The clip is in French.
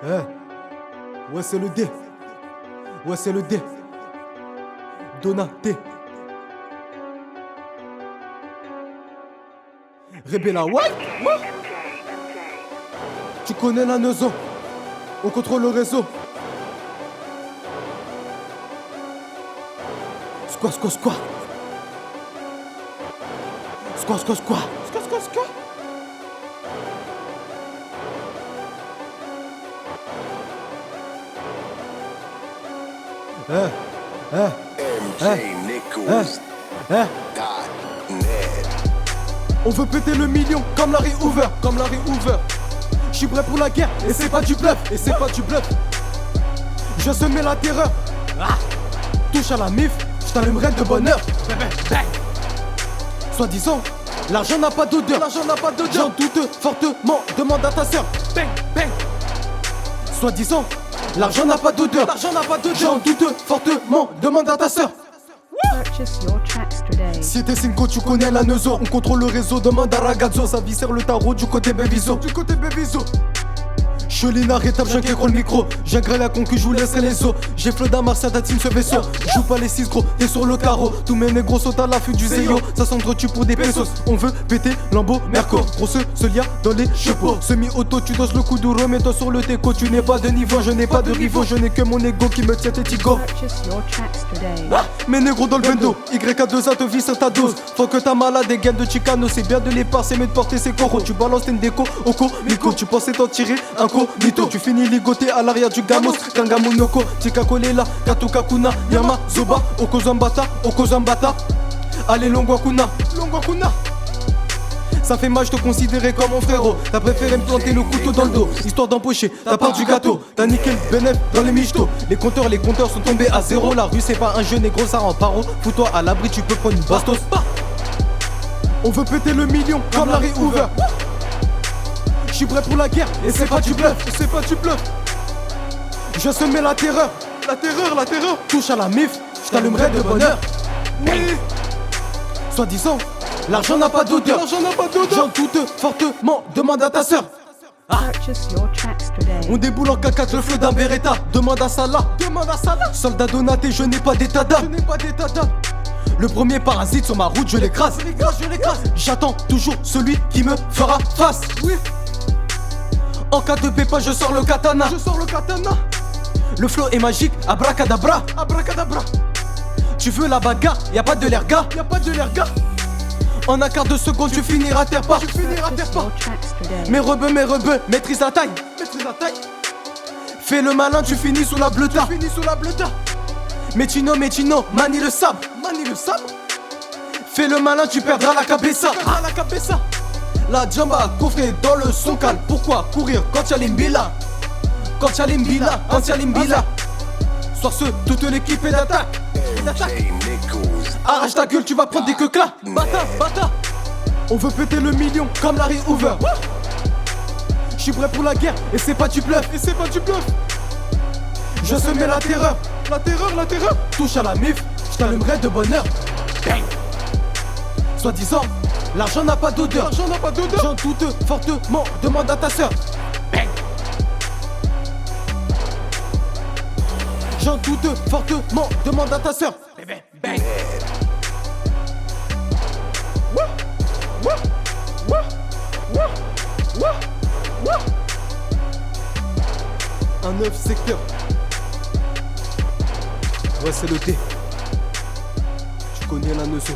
Ouais, c'est le D. Ouais, c'est le D. Donaté. Rebella, ouais. Tu connais la Neuzo. On contrôle le réseau. Squat. Squat. On veut péter le million comme Larry Hoover. J'suis prêt pour la guerre et c'est pas du bluff. Je semais la terreur. Touche à la mif, j't'allumerai de bonheur. Soi-disant, l'argent n'a pas d'odeur. J'en doute fortement, demande à ta sœur. Soi-disant, l'argent n'a pas d'odeur. J'en doute fortement, demande à ta sœur. Purchase your tracks today. Si t'es Cinco, tu connais la Neuzo. On contrôle le réseau, demande à Ragazzo. Sa vie sert le tarot du côté Béviso. Je suis l'inarrêtable, j'inquiète le micro. J'agrée la concu, je vous laisserai les os. J'ai flot d'un Marseille, team ce vaisseau. Joue pas les 6 gros, t'es sur le carreau. Tous mes négros sautent à l'affût du zéyo. Ça s'entretue pour des pesos. On veut péter Lambo, Merco. Grosse se lia dans les chevaux. Semi-auto, tu doses le coup d'eau. Remets-toi sur le teco. Tu n'es pas de niveau, je n'ai pas de rivaux. Je n'ai que mon ego qui me tient tétigo. Purchase your tracks today. Mes négros dans le bendo. YK2A te vit sur ta dose. Faut que ta malade des gaines de Chicano. C'est bien de les passer, mais de porter ses coraux. Tu balances une déco, oko, miko. Tu pensais t'en tirer un co-mito. Tu finis ligoté à l'arrière du gamos. Kangamunoko, Tika Kolela, Katukakuna, Yama, Zoba, Okozambata. Allez, Longwakuna. Ça fait mal, je te considérais comme mon frérot. T'as préféré me planter le couteau dans le dos, histoire d'empocher ta part du gâteau. T'as niqué le bénéf dans les michtos. Les compteurs sont tombés à zéro. La rue c'est pas un jeu négro, ça rend paro. Fous-toi à l'abri, tu peux prendre une bastos. On veut péter le million comme Larry Hoover. J'suis prêt pour la guerre et c'est pas du bluff. Je semais la terreur. Touche à la mif, j't'allumerai de bonheur. Soi-disant, l'argent n'a pas d'odeur. J'en doute fortement, demande à ta sœur. Purchase your tracks today. On déboule en 4x4 le feu d'un Beretta. Demande à Salah. Soldat Donaté, je n'ai pas d'état d'âme. Le premier parasite sur ma route, je l'écrase. J'attends toujours celui qui me fera face. En cas de pépin, je sors le katana. Le flow est magique, abracadabra. Tu veux la bagarre, y'a pas de l'air gars. En un quart de seconde, tu finiras terre pas. Purchase your tracks today. Mes rebeux, maîtrise la taille. Fais le malin, tu finis sous la bleuta. Métino, manie le sable. Fais le malin, tu perdras la cabessa. La jamba coffrée dans le son calme. Pourquoi courir quand y'a l'imbila? Soir ce, toute l'équipe est d'attaque. Arrache ta gueule, tu vas prendre des queuclas. Bata. On veut péter le million comme Larry Hoover. J'suis prêt pour la guerre et c'est pas du bluff. Je semais la terreur. Touche à la mif, j't'allumerai de bonheur. Soi-disant, l'argent n'a pas d'odeur. J'en doute fortement, demande à ta sœur. J'en doute fortement, demande à ta sœur. Un 9 secteur. Ouais, c'est le D. Tu connais la Neuzo.